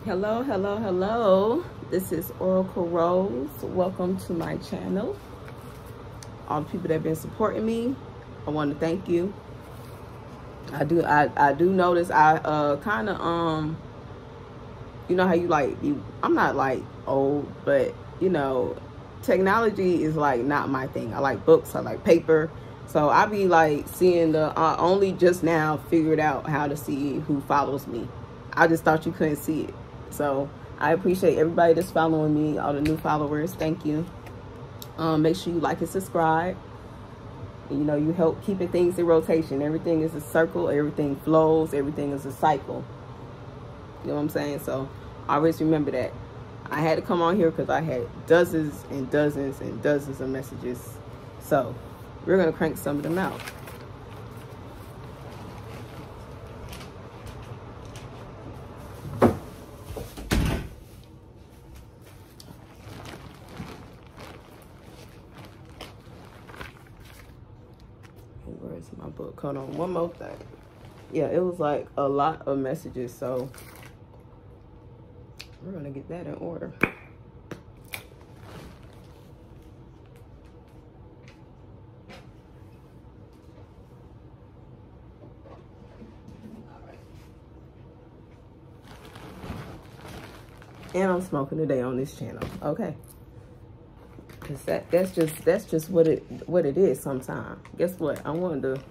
Hello, hello, hello. This is Oracle Rose. Welcome to my channel. All the people that have been supporting me, I want to thank you. I do notice I kind of you know how you I'm not like old, but you know, technology is like not my thing. I like books, I like paper. So I be like seeing the only just now figured out how to see who follows me. I just thought you couldn't see it. So I appreciate everybody that's following me, all the new followers. Thank you. Make sure you like and subscribe. You know, you help keeping things in rotation. Everything is a circle. Everything flows. Everything is a cycle. You know what I'm saying? So always remember that. I had to come on here because I had dozens and dozens and dozens of messages. So we're going to crank some of them out. Where's my book? Hold on, one more thing. Yeah, it was like a lot of messages, so we're gonna get that in order. And I'm smoking today on this channel, okay? Cause that's just what it is sometimes. Guess what? I wanted to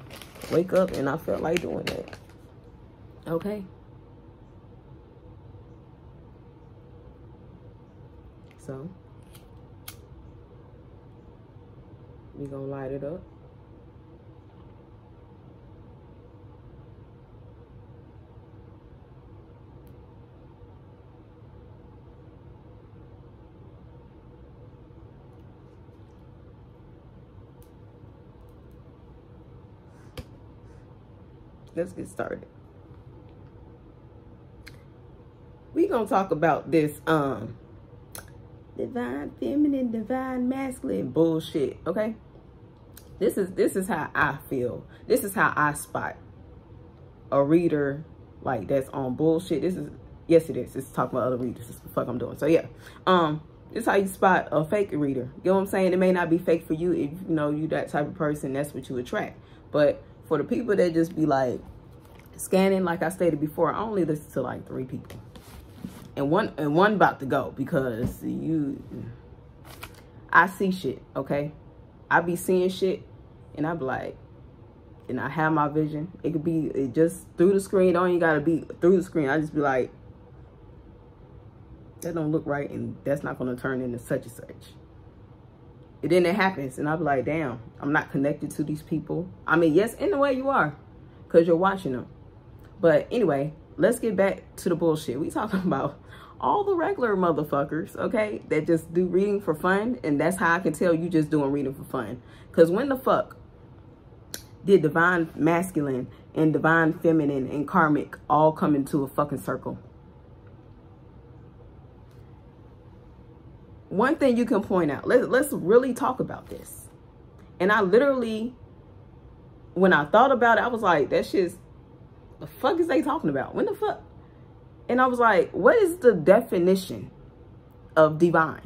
wake up and I felt like doing that. Okay. So we gonna light it up. Let's get started. We gonna talk about this divine feminine, divine masculine bullshit. Okay, this is how I feel. This is how I spot a reader like that's on bullshit. Yes it is. It's talking about other readers. That's what the fuck I'm doing. So yeah, this is how you spot a fake reader. You know what I'm saying? It may not be fake for you. If you know you that type of person, that's what you attract. But for the people that just be like scanning, like I stated before, I only listen to like 3 people. And one about to go because I see shit, okay? I be seeing shit and I be like, and I have my vision. It could be just through the screen. Don't even gotta be through the screen. I just be like, that don't look right and that's not gonna turn into such and such. And then it happens and I be like, damn, I'm not connected to these people. I mean, yes, in a way you are, because you're watching them. But anyway, let's get back to the bullshit. We talking about all the regular motherfuckers, okay, that just do reading for fun. And that's how I can tell you just doing reading for fun. Because when the fuck did divine masculine and divine feminine and karmic all come into a fucking circle? One thing you can point out, let's really talk about this. And I literally, when I thought about it, I was like, that shit's, the fuck is they talking about? When the fuck? And I was like, what is the definition of divine?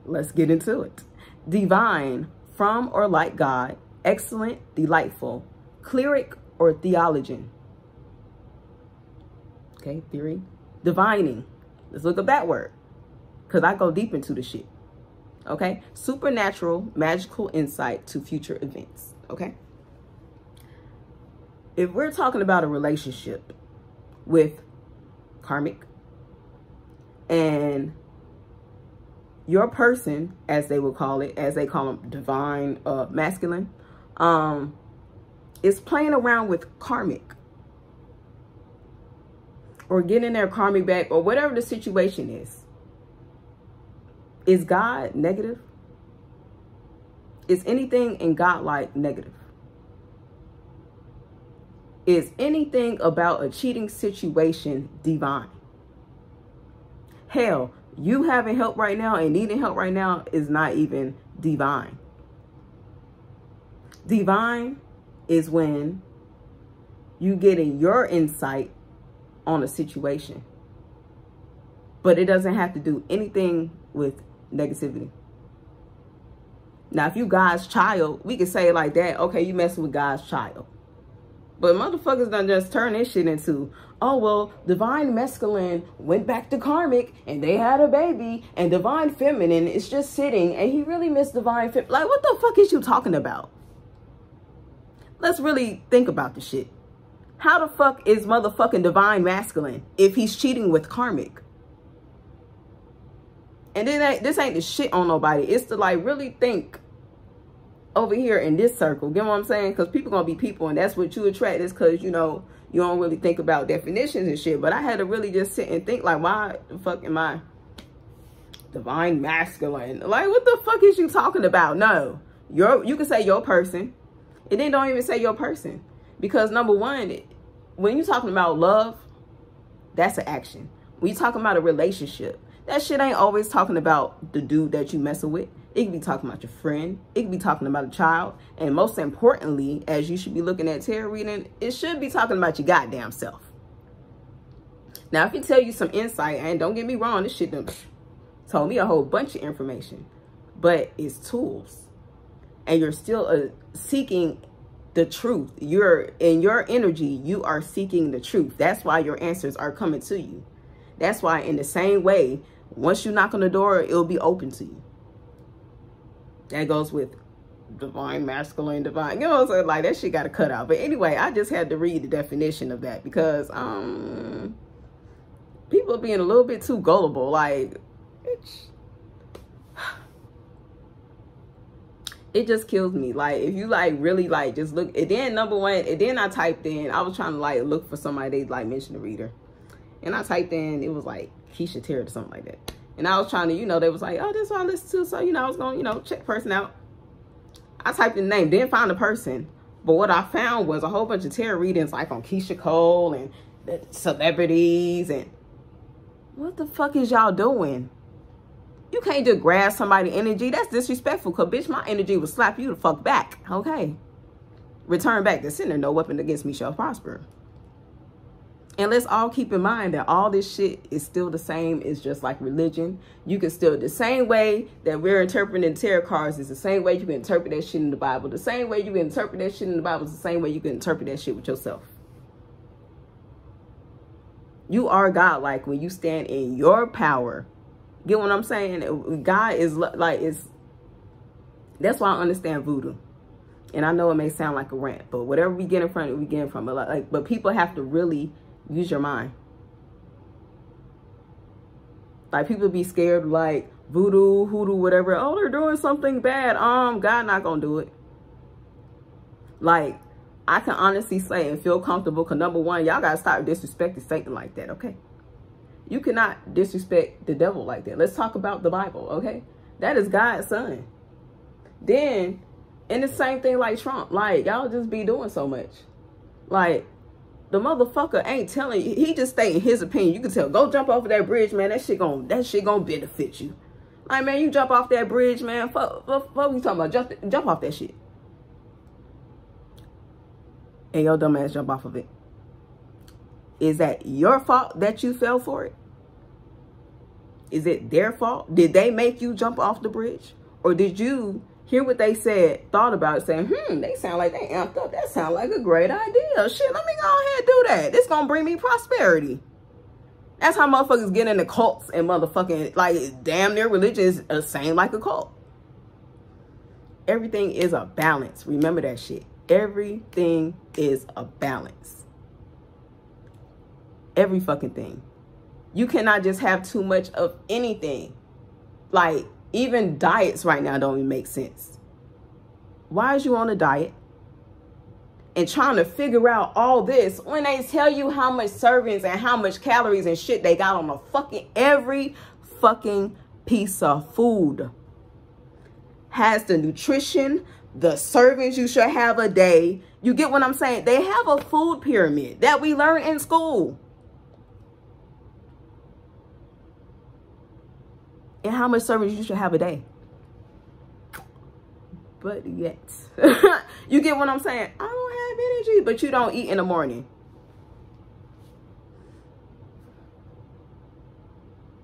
Let's get into it. Divine, from or like God, excellent, delightful, cleric or theologian. Okay, theory. Divining. Let's look up that word, because I go deep into the shit. Okay, supernatural, magical insight to future events. Okay. If we're talking about a relationship with karmic and your person, as they would call it, as they call them, divine masculine, is playing around with karmic or getting their karmic back or whatever the situation is God negative? Is anything in God like negative? Is anything about a cheating situation divine? Hell, you having help right now and needing help right now is not even divine. Divine is when you getting your insight on a situation. But it doesn't have to do anything with negativity. Now, if you God's child, we can say it like that. Okay, you messing with God's child. But motherfuckers done just turn this shit into, oh, well, divine masculine went back to karmic and they had a baby, and divine feminine is just sitting and he really missed divine feminine. Like, what the fuck is you talking about? Let's really think about the shit. How the fuck is motherfucking divine masculine if he's cheating with karmic? And then this ain't the shit on nobody. It's to like really think over here in this circle. Get what I'm saying? Because people gonna be people, and that's what you attract. Is because, you know, you don't really think about definitions and shit. But I had to really just sit and think, like, why the fuck am I divine masculine? Like, what the fuck is you talking about? No, you can say your person. And then don't even say your person. Because number one, when you're talking about love, that's an action. When you're talking about a relationship, that shit ain't always talking about the dude that you messing with. It could be talking about your friend. It could be talking about a child. And most importantly, as you should be looking at tarot reading, it should be talking about your goddamn self. Now, if it tell you some insight, and don't get me wrong, this shit done told me a whole bunch of information. But it's tools. And you're still seeking the truth. You're in your energy. You are seeking the truth. That's why your answers are coming to you. That's why in the same way, once you knock on the door, it'll be open to you. That goes with divine, masculine, divine. You know, so like that shit got to cut out. But anyway, I just had to read the definition of that because people are being a little bit too gullible. Like, it just kills me. Like, if you like really like just look, and then number one, and then I typed in, I was trying to like look for somebody they like mention the reader. And I typed in, it was like Keisha Tarot or something like that. And I was trying to, you know, they was like, oh, this is what I listen to. So, you know, I was going to, you know, check the person out. I typed in the name, didn't find the person. But what I found was a whole bunch of tarot readings like on Keisha Cole and the celebrities. And what the fuck is y'all doing? You can't just grab somebody's energy. That's disrespectful. Because, bitch, my energy will slap you the fuck back. Okay. Return back to sender. No weapon against me shall prosper. And let's all keep in mind that all this shit is still the same. It's just like religion. You can still, the same way that we're interpreting tarot cards is the same way you can interpret that shit in the Bible. The same way you can interpret that shit in the Bible is the same way you can interpret that shit with yourself. You are godlike when you stand in your power. Get what I'm saying? God is like, that's why I understand voodoo. And I know it may sound like a rant, but whatever we get in front of, we get in front of. But people have to really use your mind. Like, people be scared, like voodoo, hoodoo, whatever. Oh, they're doing something bad. God not gonna do it. Like, I can honestly say and feel comfortable, because number one, y'all gotta stop disrespecting Satan like that, okay? You cannot disrespect the devil like that. Let's talk about the Bible, okay? That is God's son. Then, and the same thing like Trump. Like, y'all just be doing so much. Like, the motherfucker ain't telling you. He just stating his opinion. You can tell, go jump off of that bridge, man. That shit gonna benefit you. Like, man, you jump off that bridge, man. What we talking about? Jump off that shit. And your dumb ass jump off of it. Is that your fault that you fell for it? Is it their fault? Did they make you jump off the bridge? Or did you hear what they said, thought about it, saying, they sound like they amped up. That sounds like a great idea. Shit, let me go ahead and do that. This gonna bring me prosperity. That's how motherfuckers get into cults and motherfucking, like, damn near religion is the same like a cult. Everything is a balance. Remember that shit. Everything is a balance. Every fucking thing. You cannot just have too much of anything. Like, even diets right now don't even make sense. Why is you on a diet and trying to figure out all this when they tell you how much servings and how much calories and shit they got on the fucking, every fucking piece of food has the nutrition, the servings you should have a day. You get what I'm saying? They have a food pyramid that we learn in school. And how much servings you should have a day. But yet, you get what I'm saying? I don't have energy, but you don't eat in the morning.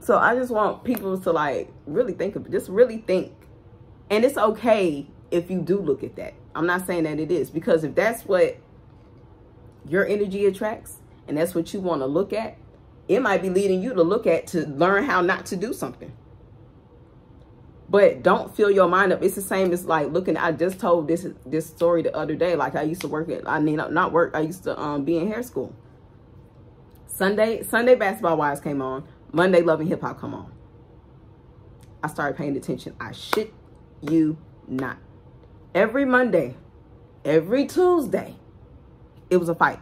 So I just want people to like really think of it. Just really think. And it's okay if you do look at that. I'm not saying that it is, because if that's what your energy attracts and that's what you want to look at, it might be leading you to look at to learn how not to do something. But don't fill your mind up. It's the same as like looking. I just told this story the other day. Like I used to work at, I mean, not work. I used to be in hair school. Sunday Basketball Wives came on. Monday Love and Hip Hop come on. I started paying attention. I shit you not. Every Monday, every Tuesday, it was a fight.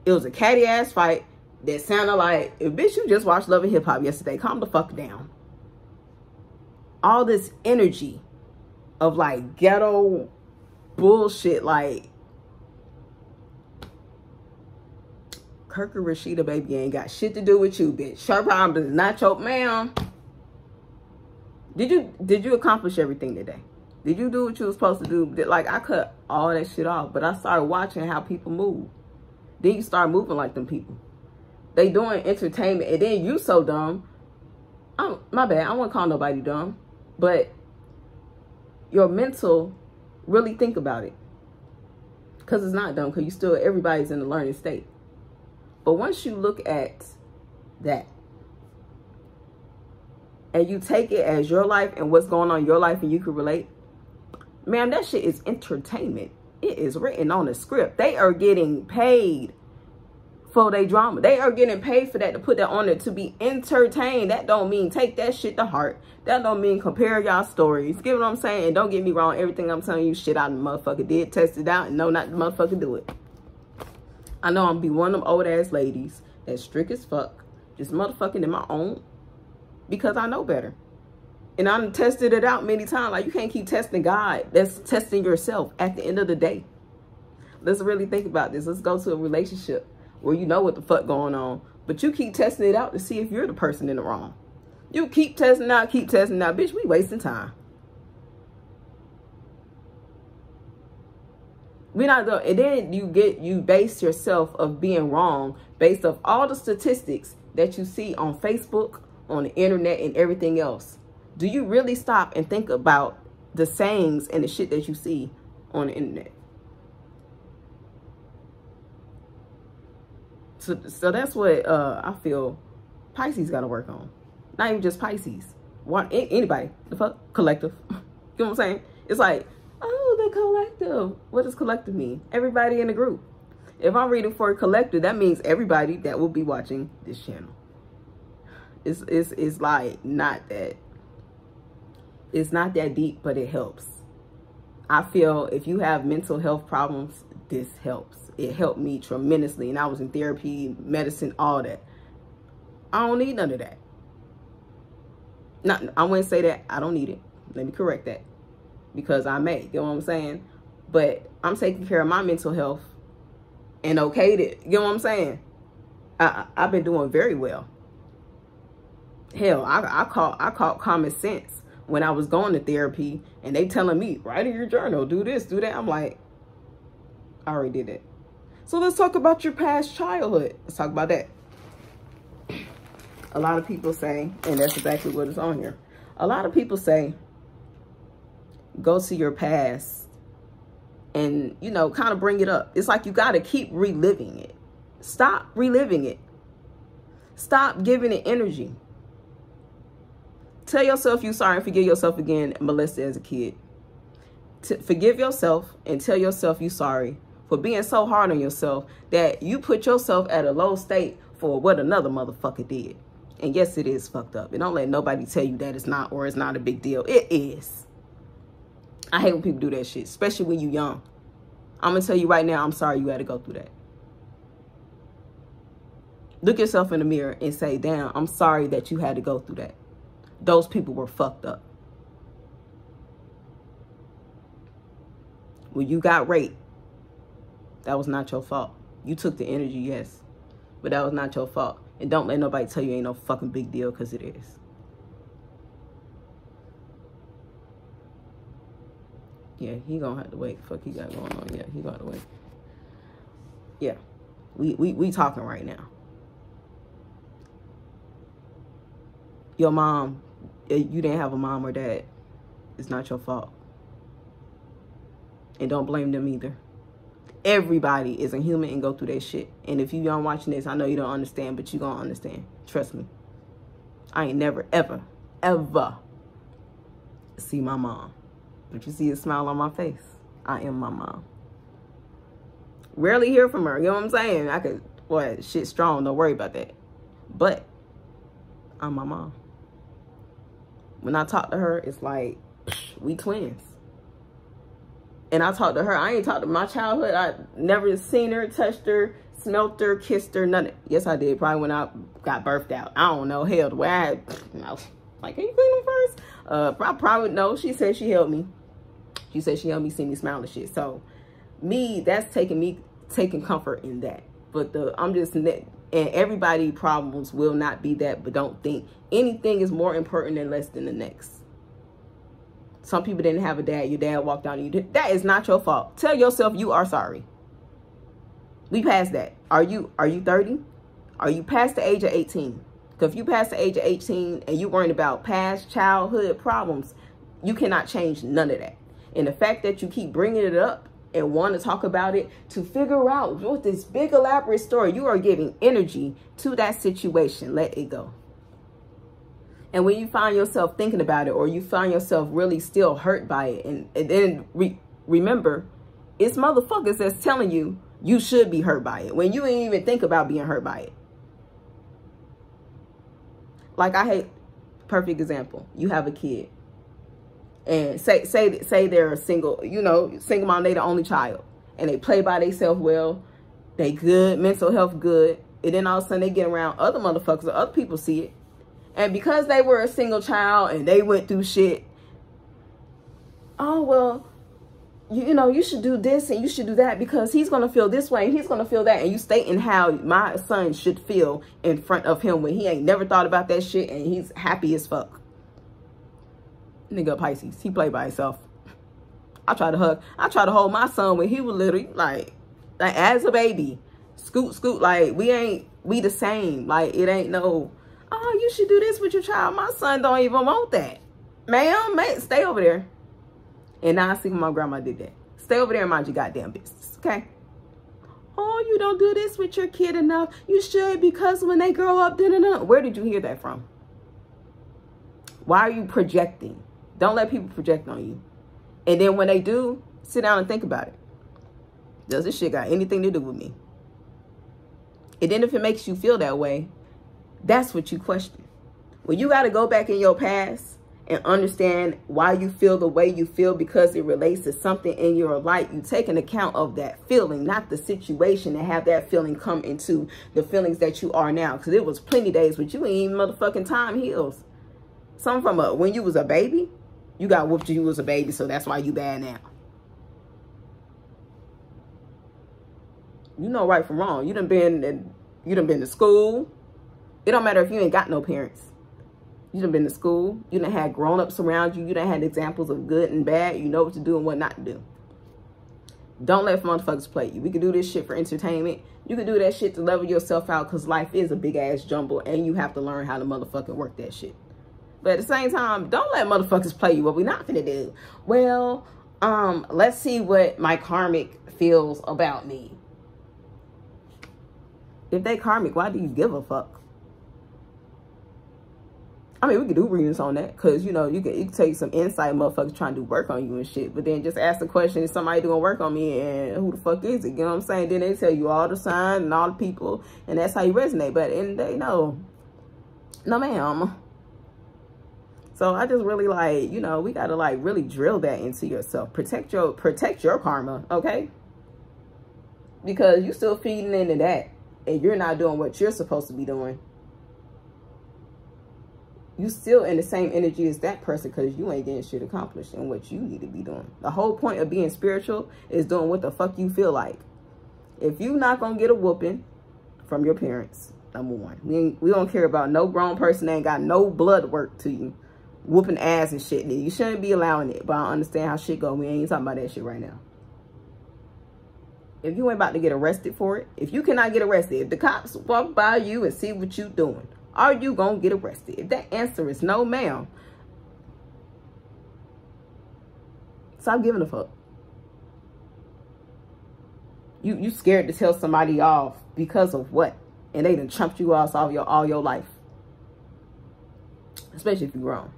It was a catty ass fight that sounded like, bitch, you just watched Love and Hip Hop yesterday. Calm the fuck down. All this energy of like ghetto bullshit, like Kirk and Rashida, baby, ain't got shit to do with you, bitch. Sharp Arm is not your ma'am. Did you accomplish everything today? Did you do what you were supposed to do? Like, I cut all that shit off, but I started watching how people move. Then you start moving like them people. They doing entertainment, and then you so dumb. My bad, I won't call nobody dumb, but your mental, really think about it. Because it's not dumb, because everybody's in the learning state. But once you look at that, and you take it as your life and what's going on in your life and you can relate, man, that shit is entertainment. It is written on a script. They are getting paid for their drama. They are getting paid for that, to put that on there, to be entertained. That don't mean take that shit to heart. That don't mean compare y'all stories. Get what I'm saying? And don't get me wrong, everything I'm telling you, shit I the motherfucker did, test it out, and no, not the motherfucker do it. I know I'm gonna be one of them old ass ladies that's strict as fuck, just motherfucking in my own, because I know better. And I've tested it out many times. Like, you can't keep testing God. That's testing yourself at the end of the day. Let's really think about this. Let's go to a relationship where you know what the fuck going on, but you keep testing it out to see if you're the person in the wrong. You keep testing out, Bitch, we wasting time. We're not doing, and then you base yourself of being wrong based off all the statistics that you see on Facebook, on the internet, and everything else. Do you really stop and think about the sayings and the shit that you see on the internet? So that's what I feel Pisces got to work on. Not even just Pisces. Anybody. The fuck? Collective. You know what I'm saying? It's like, oh, the collective. What does collective mean? Everybody in the group. If I'm reading for a collective, that means everybody that will be watching this channel. It's like not that. It's not that deep, but it helps. I feel if you have mental health problems, this helps. It helped me tremendously, and I was in therapy, medicine, all that. I don't need none of that. I wouldn't say that I don't need it. Let me correct that, because I may. You know what I'm saying? But I'm taking care of my mental health and okayed it. You know what I'm saying? I've been doing very well. Hell, I caught common sense when I was going to therapy, and they telling me, write in your journal, do this, do that. I'm like, I already did it. So let's talk about your past childhood. Let's talk about that. A lot of people say, and that's exactly what is on here. A lot of people say, go to your past and, you know, kind of bring it up. It's like you got to keep reliving it. Stop reliving it. Stop giving it energy. Tell yourself you're sorry and forgive yourself again molested as a kid. Forgive yourself and tell yourself you're sorry for being so hard on yourself that you put yourself at a low state for what another motherfucker did. And yes, it is fucked up. And don't let nobody tell you that it's not, or it's not a big deal. It is. I hate when people do that shit, especially when you're young. I'm going to tell you right now, I'm sorry you had to go through that. Look yourself in the mirror and say, damn, I'm sorry that you had to go through that. Those people were fucked up. When you got raped, that was not your fault. You took the energy, yes, but that was not your fault. And don't let nobody tell you ain't no fucking big deal, because it is. Yeah, he gonna have to wait. Fuck he got going on. Yeah, he gonna have to wait. Yeah, we talking right now. Your mom, you didn't have a mom or dad. It's not your fault. And don't blame them either. Everybody is a human and go through that shit. And if you don't watching this, I know you don't understand, but you gonna understand. Trust me. I ain't never, ever, ever see my mom. But you see a smile on my face. I am my mom. Rarely hear from her. You know what I'm saying? I could, boy, shit strong. Don't worry about that. But I'm my mom. When I talk to her, it's like, we twins. And I talk to her. I ain't talked to my childhood. I never seen her, touched her, smelt her, kissed her, none of it. Yes, I did. Probably when I got birthed out. I don't know. Hell, the way I was like, can you clean them first? Probably no. She said she helped me. She said she helped me see me smile and shit. So me, that's taking comfort in that. But I'm just, and everybody problems will not be that, but don't think anything is more important and less than the next. Some people didn't have a dad. Your dad walked out on you. That is not your fault. Tell yourself you are sorry. We passed that. Are you 30? Are you past the age of 18? Because if you past the age of 18 and you worrying about past childhood problems, you cannot change none of that. And the fact that you keep bringing it up and want to talk about it to figure out what this big elaborate story, you are giving energy to that situation. Let it go. And when you find yourself thinking about it, or you find yourself really still hurt by it, and then remember, it's motherfuckers that's telling you you should be hurt by it when you ain't even think about being hurt by it. Like, I hate, perfect example. You have a kid, and say they're a single, single mom, they the only child, and they play by themselves well, they good, mental health good, and then all of a sudden they get around other motherfuckers, or other people see it. And because they were a single child and they went through shit, oh, well, you should do this and you should do that because he's going to feel this way and he's going to feel that. And you stating how my son should feel in front of him when he ain't never thought about that shit and he's happy as fuck. Nigga Pisces, he played by himself. I try to hold my son when he was literally like as a baby. Scoot, like we the same. Like, it ain't no, oh, you should do this with your child. My son don't even want that. Ma'am, stay over there. And now I see when my grandma did that. Stay over there and mind your goddamn business, okay? Oh, you don't do this with your kid enough. You should, because when they grow up, da-da-da. Where did you hear that from? Why are you projecting? Don't let people project on you. And then when they do, sit down and think about it. Does this shit got anything to do with me? And then if it makes you feel that way, that's what you question. When you got to go back in your past and understand why you feel the way you feel because it relates to something in your life, you take an account of that feeling, not the situation, and have that feeling come into the feelings that you are now. Because it was plenty days, but you ain't even motherfucking time heals. Some from when you was a baby, you got whooped when you was a baby, so that's why you bad now. You know right from wrong. You done been to school. It don't matter if you ain't got no parents. You done been to school. You done had grown-ups around you. You done had examples of good and bad. You know what to do and what not to do. Don't let motherfuckers play you. We can do this shit for entertainment. You can do that shit to level yourself out because life is a big-ass jumble and you have to learn how to motherfucking work that shit. But at the same time, don't let motherfuckers play you. What we not finna do? Well, let's see what my karmic feels about me. If they karmic, why do you give a fuck? I mean, we could do readings on that because, you can take some insight, motherfuckers trying to do work on you and shit. But then just ask the question, is somebody doing work on me and who the fuck is it? You know what I'm saying? Then they tell you all the signs and all the people and that's how you resonate. But and they know, no ma'am. So I just really we got to really drill that into yourself. Protect your karma, okay? Because you still feeding into that and you're not doing what you're supposed to be doing. You still in the same energy as that person because you ain't getting shit accomplished in what you need to be doing. The whole point of being spiritual is doing what the fuck you feel like. If you not going to get a whooping from your parents, number one. We don't care about no grown person that ain't got no blood work to you. Whooping ass and shit. You shouldn't be allowing it. But I understand how shit go. We ain't talking about that shit right now. If you ain't about to get arrested for it, if you cannot get arrested, if the cops walk by you and see what you doing, are you going to get arrested? If that answer is no, ma'am, stop giving a fuck. You scared to tell somebody off because of what? And they done chumped you off all your life. Especially if you're grown.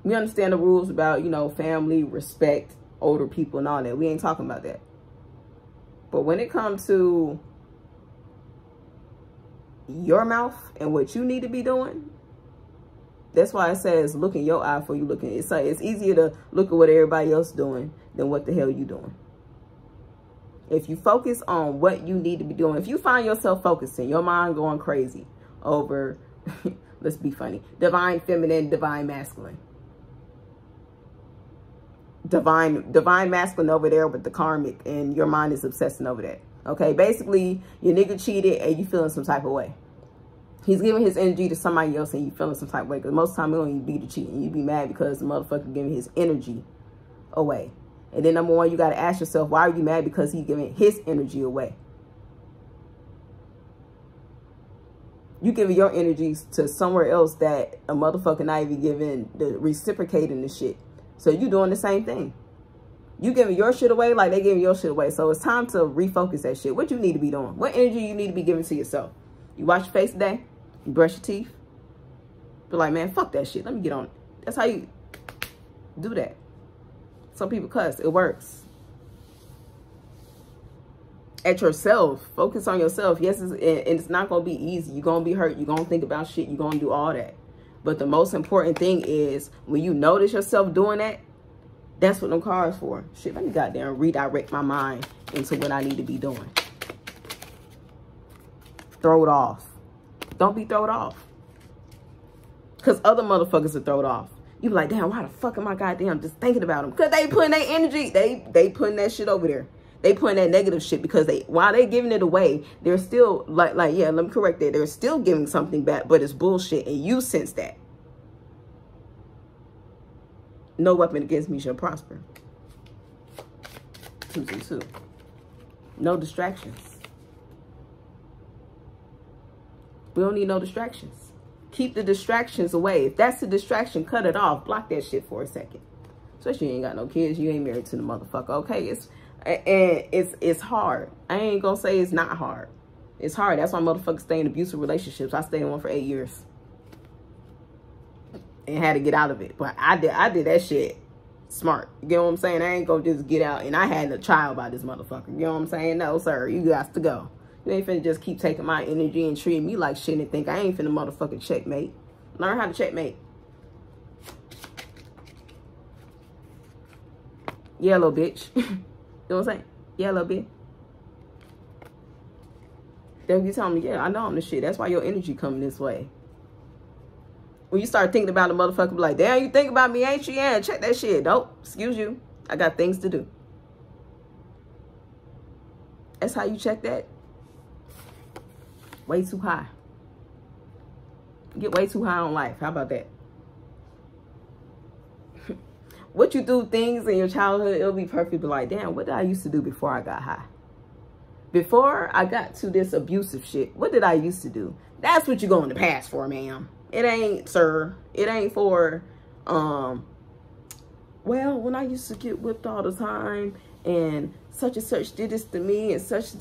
We understand the rules about, you know, family, respect, older people and all that. We ain't talking about that. But when it comes to your mouth and what you need to be doing, that's why it says look in your eye before you look in. It's easier to look at what everybody else doing than what the hell you doing. If you focus on what you need to be doing, if you find yourself focusing, your mind going crazy over, let's be funny, divine feminine, divine masculine. Divine masculine over there with the karmic, and your mind is obsessing over that. Okay, basically, your nigga cheated and you feeling some type of way. He's giving his energy to somebody else and you feeling some type of way. Because most of the time, it don't even be the cheating. You be mad because the motherfucker giving his energy away. And then number one, you got to ask yourself, why are you mad? Because he's giving his energy away. You giving your energies to somewhere else that a motherfucker not even giving, the reciprocating the shit. So you doing the same thing. You giving your shit away like they giving your shit away. So it's time to refocus that shit. What you need to be doing? What energy you need to be giving to yourself? You wash your face today? You brush your teeth? Be like, man, fuck that shit. Let me get on it. That's how you do that. Some people cuss. It works. At yourself. Focus on yourself. Yes, it's not going to be easy. You're going to be hurt. You're going to think about shit. You're going to do all that. But the most important thing is when you notice yourself doing that, that's what them cards for. Shit, let me goddamn redirect my mind into what I need to be doing. Throw it off. Don't be thrown off. Because other motherfuckers are thrown off. You be like, damn, why the fuck am I goddamn just thinking about them? Because they putting their energy, they putting that shit over there. They putting that negative shit because while they giving it away, they're still like, yeah, let me correct that. They're still giving something back, but it's bullshit. And you sense that. No weapon against me shall prosper. 222. No distractions. We don't need no distractions. Keep the distractions away. If that's a distraction, cut it off. Block that shit for a second. Especially you ain't got no kids. You ain't married to the motherfucker. Okay, it's hard. I ain't gonna say it's not hard. It's hard. That's why motherfuckers stay in abusive relationships. I stayed in one for 8 years. And had to get out of it. But I did that shit smart. You get what I'm saying? I ain't gonna just get out. And I had a child by this motherfucker. You know what I'm saying? No, sir. You got to go. You ain't finna just keep taking my energy and treating me like shit and think I ain't finna motherfucking checkmate. Learn how to checkmate. Yeah, little bitch. You know what I'm saying? Yeah, little bitch. Then you telling me, yeah, I know I'm the shit. That's why your energy coming this way. When you start thinking about a motherfucker, be like, damn, you think about me, ain't you? Yeah, check that shit. Nope, excuse you. I got things to do. That's how you check that. Way too high. Get way too high on life. How about that? What you do things in your childhood, it'll be perfect. Be like, damn, what did I used to do before I got high? Before I got to this abusive shit, what did I used to do? That's what you go in the past for, ma'am. It ain't, sir. It ain't for, well, when I used to get whipped all the time and such did this to me and such,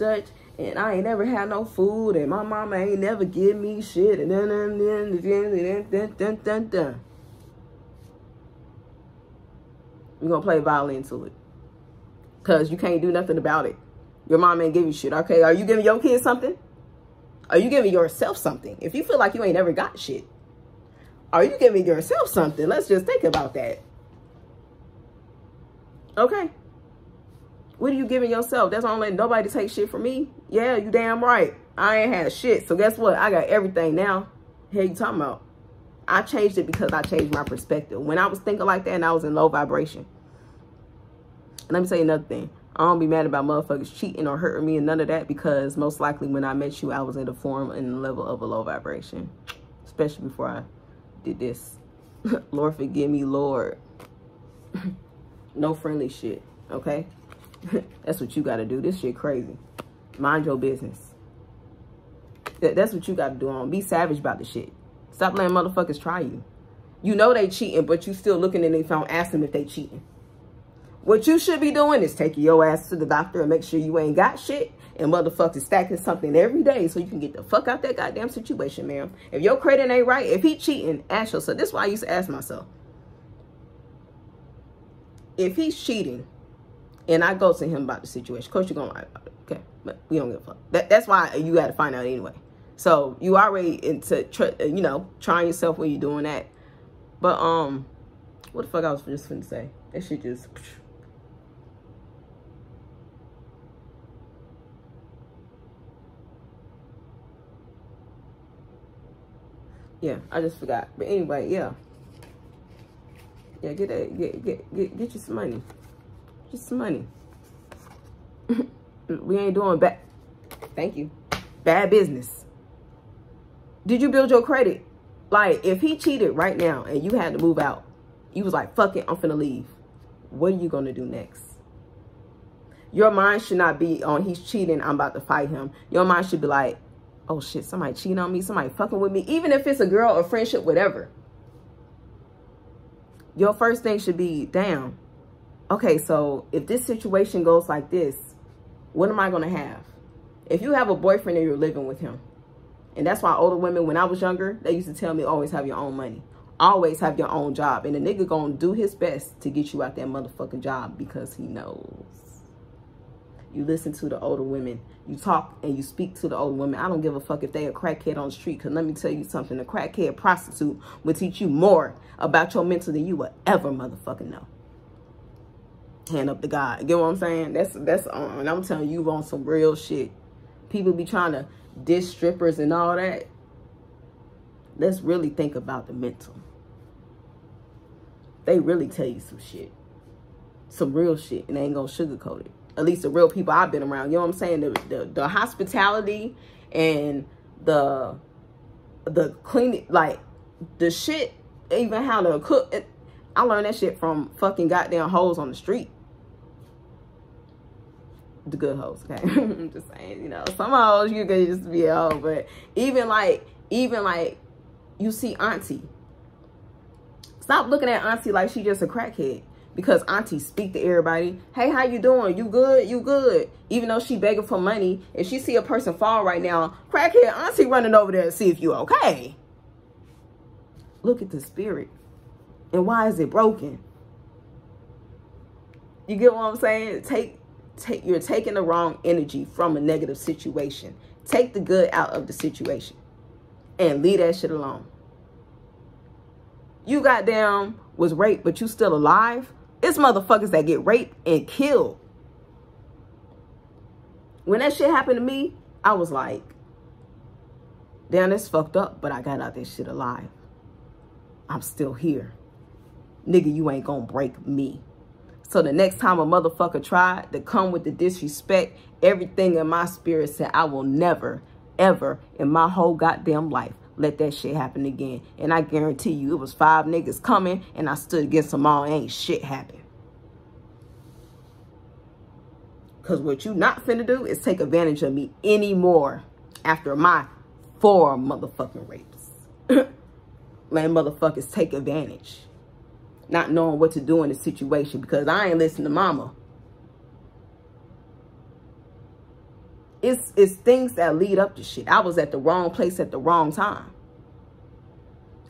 and I ain't never had no food and my mama ain't never give me shit and then. We're going to play violin to it. Because you can't do nothing about it. Your mom ain't give you shit. Okay, are you giving your kids something? Are you giving yourself something? If you feel like you ain't never got shit, are you giving yourself something? Let's just think about that. Okay. What are you giving yourself? That's why I'm letting nobody take shit from me. Yeah, you damn right. I ain't had shit. So guess what? I got everything now. Hell you talking about? I changed it because I changed my perspective. When I was thinking like that and I was in low vibration. And let me tell you another thing. I don't be mad about motherfuckers cheating or hurting me and none of that, because most likely when I met you, I was in the form and the level of a low vibration. Especially before I did this. Lord forgive me, Lord. No friendly shit, okay? That's what you got to do. This shit crazy. Mind your business. That's what you got to do on. Be savage about the shit. Stop letting motherfuckers try you. You know they cheating, but you still looking in their phone asking them if they cheating. What you should be doing is taking your ass to the doctor and make sure you ain't got shit and motherfuckers stacking something every day so you can get the fuck out that goddamn situation, ma'am. If your credit ain't right, if he cheating, ask yourself. This is why I used to ask myself. If he's cheating and I go to him about the situation, of course you're going to lie about it, okay? But we don't give a fuck. That's why you got to find out anyway. So you already into, you know, trying yourself when you're doing that. But, what the fuck I was just finna say? That shit just... Yeah, I just forgot. But anyway, yeah. Yeah, get you some money. Just some money. We ain't doing bad. Thank you. Bad business. Did you build your credit? Like, if he cheated right now and you had to move out, you was like, fuck it, I'm finna leave. What are you gonna do next? Your mind should not be on, he's cheating, I'm about to fight him. Your mind should be like, oh shit, somebody cheating on me, somebody fucking with me. Even if it's a girl or friendship, whatever. Your first thing should be, damn, okay, so if this situation goes like this, what am I going to have? If you have a boyfriend and you're living with him, and that's why older women, when I was younger, they used to tell me, always have your own money. Always have your own job. And the nigga going to do his best to get you out that motherfucking job because he knows. You listen to the older women. You talk and you speak to the older women. I don't give a fuck if they a crackhead on the street. Because let me tell you something. A crackhead prostitute will teach you more about your mental than you will ever motherfucking know. Hand up to God. You get what I'm saying? That's on. And I'm telling you on some real shit. People be trying to diss strippers and all that. Let's really think about the mental. They really tell you some shit. Some real shit. And they ain't gonna sugarcoat it. At least the real people I've been around. You know what I'm saying? The hospitality and the cleaning, like the shit, even how to cook. I learned that shit from fucking goddamn hoes on the street. The good hoes, okay? I'm just saying, you know, some hoes you can just be a hoe, but even like you see auntie. Stop looking at auntie like she just a crackhead. Because auntie speak to everybody. Hey, how you doing? You good? You good? Even though she begging for money. If she see a person fall right now, crackhead auntie running over there to see if you okay. Look at the spirit. And why is it broken? You get what I'm saying? You're taking the wrong energy from a negative situation. Take the good out of the situation. And leave that shit alone. You goddamn was raped, but you still alive. It's motherfuckers that get raped and killed. When that shit happened to me, I was like, damn, that's fucked up, but I got out this shit alive. I'm still here. Nigga, you ain't gonna break me. So the next time a motherfucker tried to come with the disrespect, everything in my spirit said, I will never, ever in my whole goddamn life let that shit happen again. And I guarantee you, it was 5 niggas coming and I stood against them all. Ain't shit happen. Because what you not finna do is take advantage of me anymore after my 4 motherfucking rapes. Letting motherfuckers take advantage. Not knowing what to do in the situation because I ain't listening to mama. It's things that lead up to shit. I was at the wrong place at the wrong time.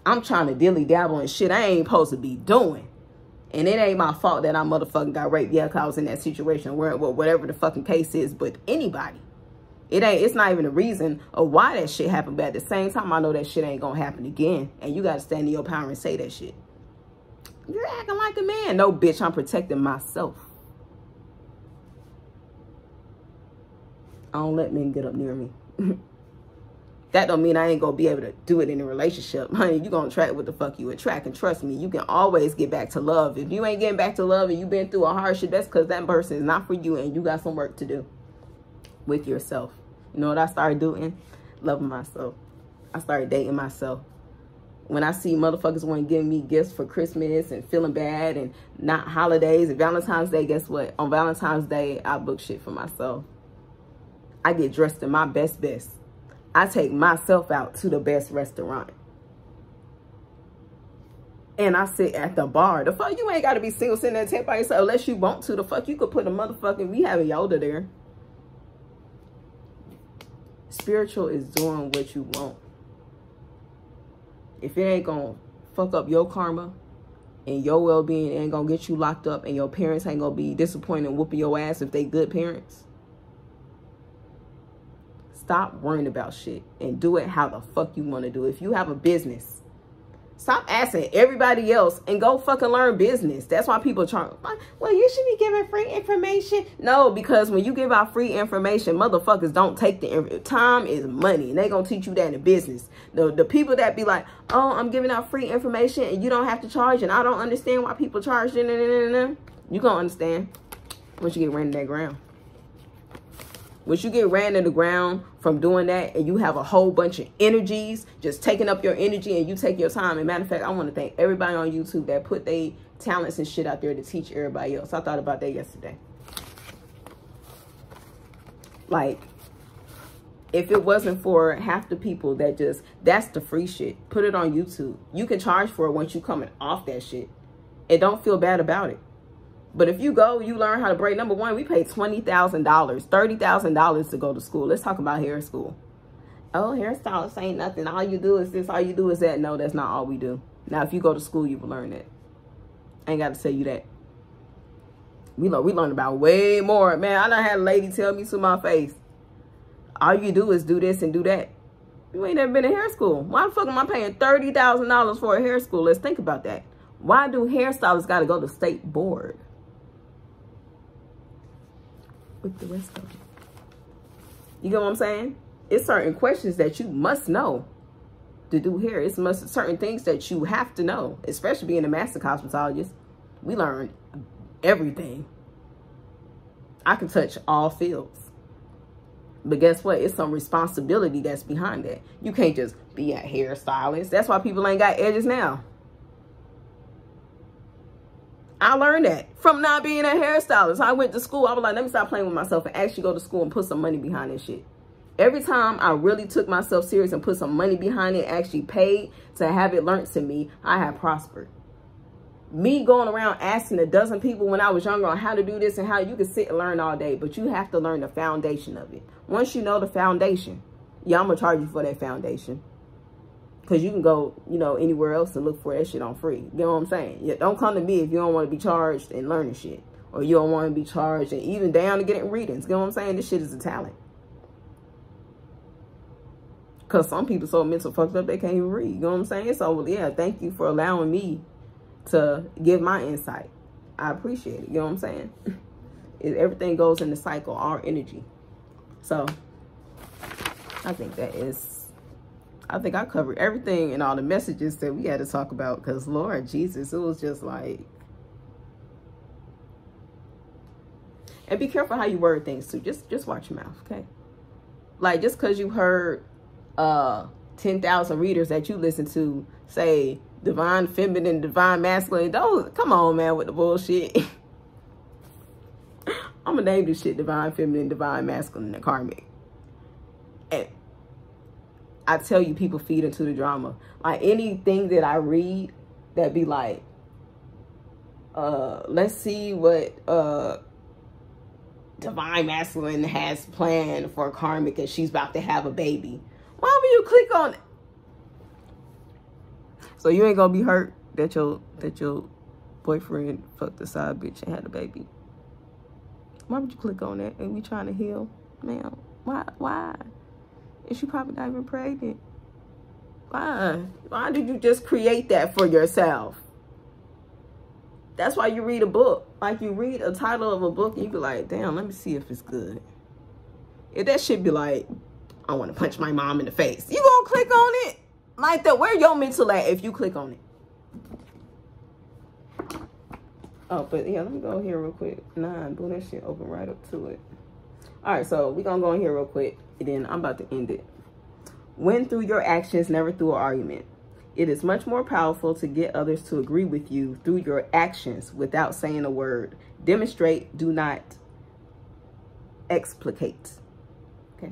I'm trying to dilly-dabble in shit I ain't supposed to be doing. And it ain't my fault that I motherfucking got raped. Yeah, because I was in that situation where whatever the fucking case is. But anybody. It's not even a reason of why that shit happened. But at the same time, I know that shit ain't going to happen again. And you got to stand in your power and say that shit. You're acting like a man. No, bitch, I'm protecting myself. I don't let men get up near me. That don't mean I ain't gonna be able to do it in a relationship. Honey, you gonna attract what the fuck you attract. And trust me, you can always get back to love. If you ain't getting back to love and you've been through a hardship, that's because that person is not for you and you got some work to do with yourself. You know what I started doing? Loving myself. I started dating myself. When I see motherfuckers want to give me gifts for Christmas and feeling bad and not holidays and Valentine's Day, guess what? On Valentine's Day, I book shit for myself. I get dressed in my best. I take myself out to the best restaurant. And I sit at the bar. The fuck, you ain't got to be single sitting at the table by yourself unless you want to. The fuck, you could put a motherfucking, we have a Yoda there. Spiritual is doing what you want. If it ain't gonna fuck up your karma and your well-being, ain't gonna get you locked up, and your parents ain't gonna be disappointed and whooping your ass if they good parents, stop worrying about shit and do it how the fuck you want to do. If you have a business, stop asking everybody else and go fucking learn business. That's why people charge. Well, you should be giving free information. No, because when you give out free information, motherfuckers don't take the time is money, and they gonna teach you that in the business. The people that be like, oh, I'm giving out free information and you don't have to charge, and I don't understand why people charge. You gonna understand once you get ran to that ground. Once you get ran to the ground from doing that, and you have a whole bunch of energies just taking up your energy, and you take your time. And matter of fact, I want to thank everybody on YouTube that put their talents and shit out there to teach everybody else. I thought about that yesterday. Like, if it wasn't for half the people that just, that's the free shit, put it on YouTube. You can charge for it once you coming off that shit. And don't feel bad about it. But if you go, you learn how to braid. Number one, we pay $20,000, $30,000 to go to school. Let's talk about hair school. Oh, hairstylists ain't nothing. All you do is this. All you do is that. No, that's not all we do. Now, if you go to school, you will learn that. I ain't got to tell you that. We learn about way more. Man, I done had a lady tell me to my face, all you do is do this and do that. You ain't never been to hair school. Why the fuck am I paying $30,000 for a hair school? Let's think about that. Why do hairstylists got to go to state board with the rest of it? You get what I'm saying? It's certain questions that you must know to do hair. It's certain things that you have to know, especially being a master cosmetologist. We learn everything. I can touch all fields. But guess what? It's some responsibility that's behind that. You can't just be a hairstylist. That's why people ain't got edges now. I learned that from not being a hairstylist. I went to school. I was like, let me stop playing with myself and actually go to school and put some money behind this shit. Every time I really took myself serious and put some money behind it, actually paid to have it learned to me, I have prospered. Me going around asking a dozen people when I was younger on how to do this and how you can sit and learn all day, but you have to learn the foundation of it. Once you know the foundation, yeah, I'm going to charge you for that foundation. Because you can go, you know, anywhere else and look for that shit on free. You know what I'm saying? Yeah, don't come to me if you don't want to be charged and learning shit. Or you don't want to be charged and even down to getting readings. You know what I'm saying? This shit is a talent. Because some people so mental fucked up they can't even read. You know what I'm saying? So, yeah, thank you for allowing me to give my insight. I appreciate it. You know what I'm saying? Everything goes in the cycle, our energy. So, I think that is... I think I covered everything and all the messages that we had to talk about, because Lord Jesus, it was just like, and be careful how you word things too. Just watch your mouth, okay? Like, just because you heard 10,000 readers that you listen to say divine feminine, divine masculine, those, come on, man, with the bullshit. I'm gonna name this shit divine feminine, divine masculine, and karmic. And I tell you, people feed into the drama. Like, anything that I read that be like, let's see what divine masculine has planned for karmic, and she's about to have a baby. Why would you click on it? So you ain't gonna be hurt that your boyfriend fucked the side bitch and had a baby. Why would you click on that and we trying to heal? Man, why? And she probably not even pregnant. Why? Why did you just create that for yourself? That's why you read a book. Like, you read a title of a book and you be like, damn, let me see if it's good. If that shit be like, I want to punch my mom in the face, you gonna click on it? Like that, where your mental at if you click on it? Oh, but yeah, let me go here real quick. Boom, that shit open right up to it. All right, so we're gonna go in here real quick, and then I'm about to end it. Win through your actions, never through an argument. It is much more powerful to get others to agree with you through your actions without saying a word. Demonstrate, do not explicate. Okay.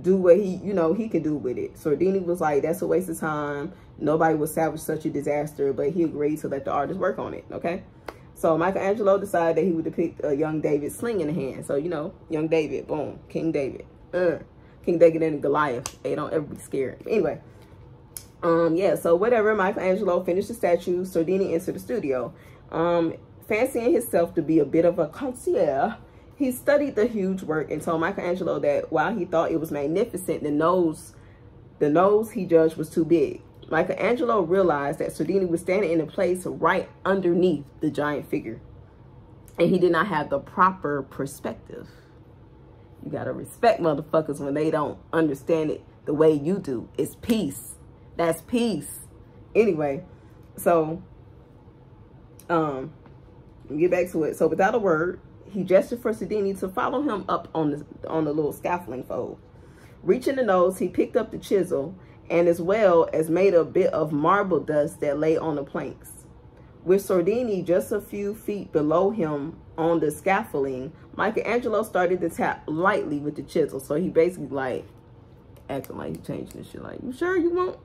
do what he, you know, he could do with it. Sordini was like, that's a waste of time. Nobody would salvage such a disaster, but he agreed to let the artist work on it, okay? So Michelangelo decided that he would depict a young David sling in the hand. So, you know, young David, boom, King David. King David and Goliath. Hey, don't ever be scared. Anyway, yeah, so whatever, Michelangelo finished the statue. Sordini entered the studio. Fancying himself to be a bit of a connoisseur, he studied the huge work and told Michelangelo that while he thought it was magnificent, the nose he judged was too big. Michelangelo realized that Sordini was standing in a place right underneath the giant figure, and he did not have the proper perspective. You gotta respect motherfuckers when they don't understand it the way you do. It's peace. That's peace. Anyway, so let me get back to it. So without a word, he gestured for Sordini to follow him up on the little scaffolding fold. Reaching the nose, he picked up the chisel and as well as made a bit of marble dust that lay on the planks. With Sordini just a few feet below him on the scaffolding, Michelangelo started to tap lightly with the chisel. So he basically like acting like he's changing this shit. Like, you sure you want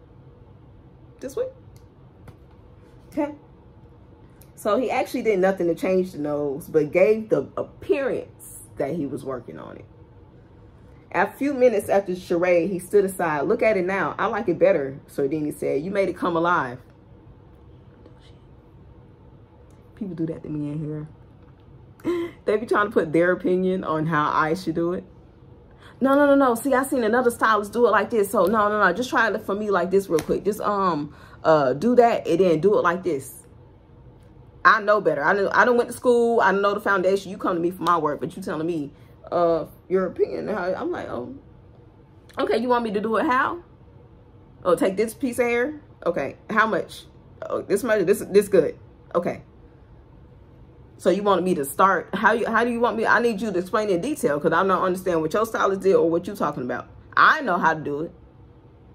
this way? Okay. So he actually did nothing to change the nose, but gave the appearance that he was working on it. A few minutes after the charade, he stood aside. Look at it now. I like it better, Sordini said. You made it come alive. People do that to me in here. They be trying to put their opinion on how I should do it. No. See, I seen another stylist do it like this. So no. Just try it for me like this real quick. Just do that and then do it like this. I know better. I done went to school. I know the foundation. You come to me for my work, but you telling me your opinion. I'm like, oh, okay. You want me to do it how? Oh, take this piece of hair. Okay, how much? Oh, this much. This good. Okay. So you want me to start? How do you want me? I need you to explain in detail because I don't understand what your stylist did or what you're talking about. I know how to do it,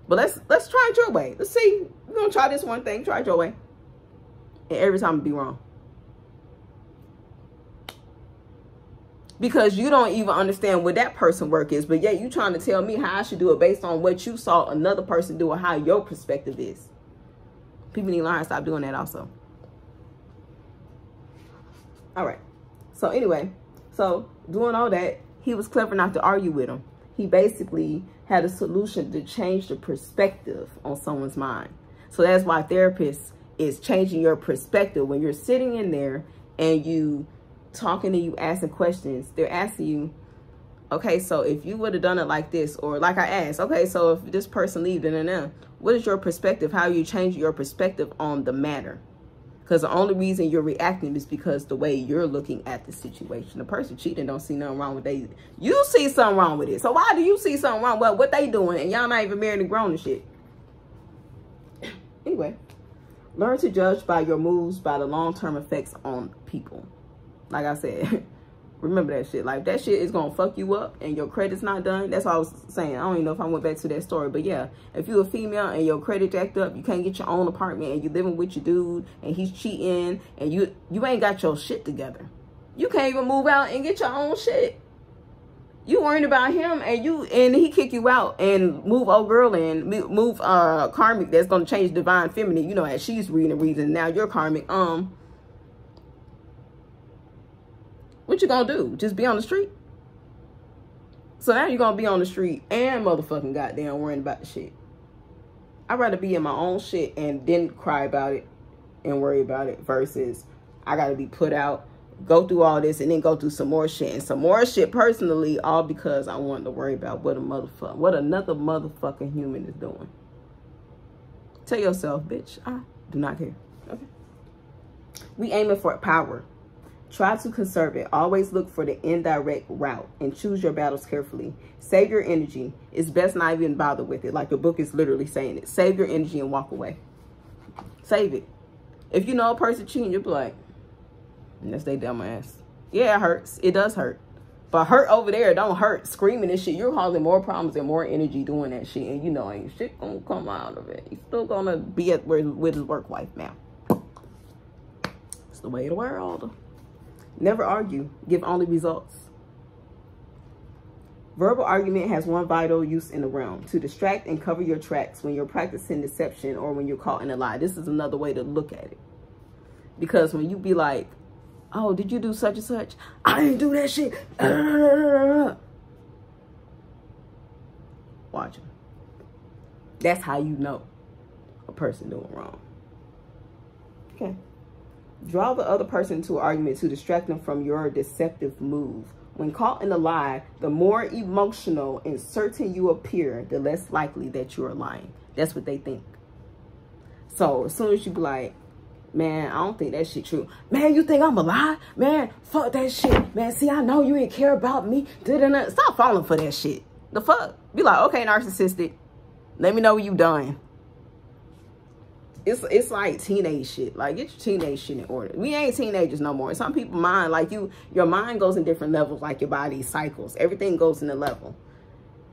but let's try it your way. Let's see. We're gonna try this one thing. Try it your way, and every time it'll be wrong because you don't even understand what that person work is. But yet you trying to tell me how I should do it based on what you saw another person do or how your perspective is. People need to learn how to stop doing that also. All right. So anyway, so doing all that, he was clever not to argue with him. He basically had a solution to change the perspective on someone's mind. So that's why therapists is changing your perspective. When you're sitting in there and you talking and you asking questions, they're asking you, okay, so if you would have done it like this, or like I asked, okay, so if this person leaves, what is your perspective? How are you changing your perspective on the matter? Because the only reason you're reacting is because the way you're looking at the situation. The person cheating don't see nothing wrong with it. You see something wrong with it. So why do you see something wrong with what they doing and y'all not even married and grown and shit? Anyway, learn to judge by your moves by the long-term effects on people. Like I said, remember that shit. Like, that shit is going to fuck you up and your credit's not done. That's what I was saying. I don't even know if I went back to that story. But yeah, if you're a female and your credit jacked up, you can't get your own apartment and you living with your dude and he's cheating and you ain't got your shit together. You can't even move out and get your own shit. You worrying about him and he kick you out and move old girl and move karmic that's going to change divine feminine, you know, as she's reading and reason. Now you're karmic. What you gonna do? Just be on the street? So now you're gonna be on the street and motherfucking goddamn worrying about the shit. I'd rather be in my own shit and then cry about it and worry about it versus I gotta be put out, go through all this and then go through some more shit and some more shit personally, all because I wanted to worry about what another motherfucking human is doing. Tell yourself, bitch, I do not care. Okay. We aiming for power. Try to conserve it. Always look for the indirect route and choose your battles carefully. Save your energy. It's best not even bother with it. Like the book is literally saying it. Save your energy and walk away. Save it. If you know a person cheating, you'll be like, unless they dumb ass. Yeah, it hurts. It does hurt. But hurt over there don't hurt. Screaming and shit. You're causing more problems and more energy doing that shit. And you know ain't shit gonna come out of it. He's still gonna be at with his work wife now. It's the way of the world. Never argue. Give only results. Verbal argument has one vital use in the realm: to distract and cover your tracks when you're practicing deception or when you're caught in a lie. This is another way to look at it. Because when you be like, oh, did you do such and such? I didn't do that shit. Watch them. That's how you know a person doing wrong. Okay. Draw the other person into an argument to distract them from your deceptive move. When caught in a lie, the more emotional and certain you appear, the less likely that you are lying. That's what they think. So as soon as you be like, man, I don't think that shit true. Man, you think I'm a lie? Man, fuck that shit. Man, see, I know you ain't care about me. Stop falling for that shit. The fuck? Be like, okay, narcissistic. Let me know when you done. It's like teenage shit. Like, get your teenage shit in order. We ain't teenagers no more. Some people mind, like your mind goes in different levels, like your body cycles. Everything goes in a level.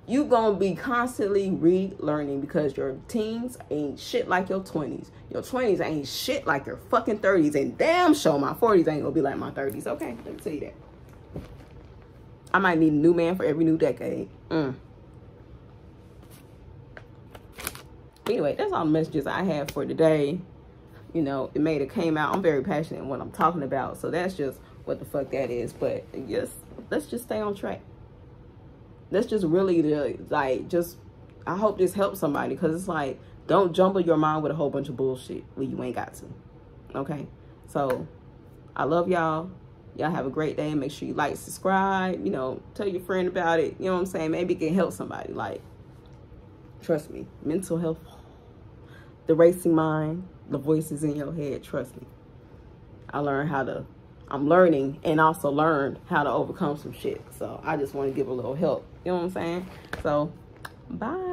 You gonna be constantly relearning because your teens ain't shit like your 20s. Your 20s ain't shit like your fucking 30s. And damn sure my 40s ain't gonna be like my 30s. Okay, let me tell you that. I might need a new man for every new decade. Anyway, that's all the messages I have for today. You know, it came out. I'm very passionate in what I'm talking about. So that's just what the fuck that is. But yes, let's just stay on track. Let's just really, like, I hope this helps somebody. Because it's like, don't jumble your mind with a whole bunch of bullshit when you ain't got to. Okay? So, I love y'all. Y'all have a great day. Make sure you like, subscribe. You know, tell your friend about it. You know what I'm saying? Maybe it can help somebody. Like, trust me. Mental health. The racing mind, the voices in your head, trust me. I'm learning and also learned how to overcome some shit. So I just want to give a little help. You know what I'm saying? So, bye.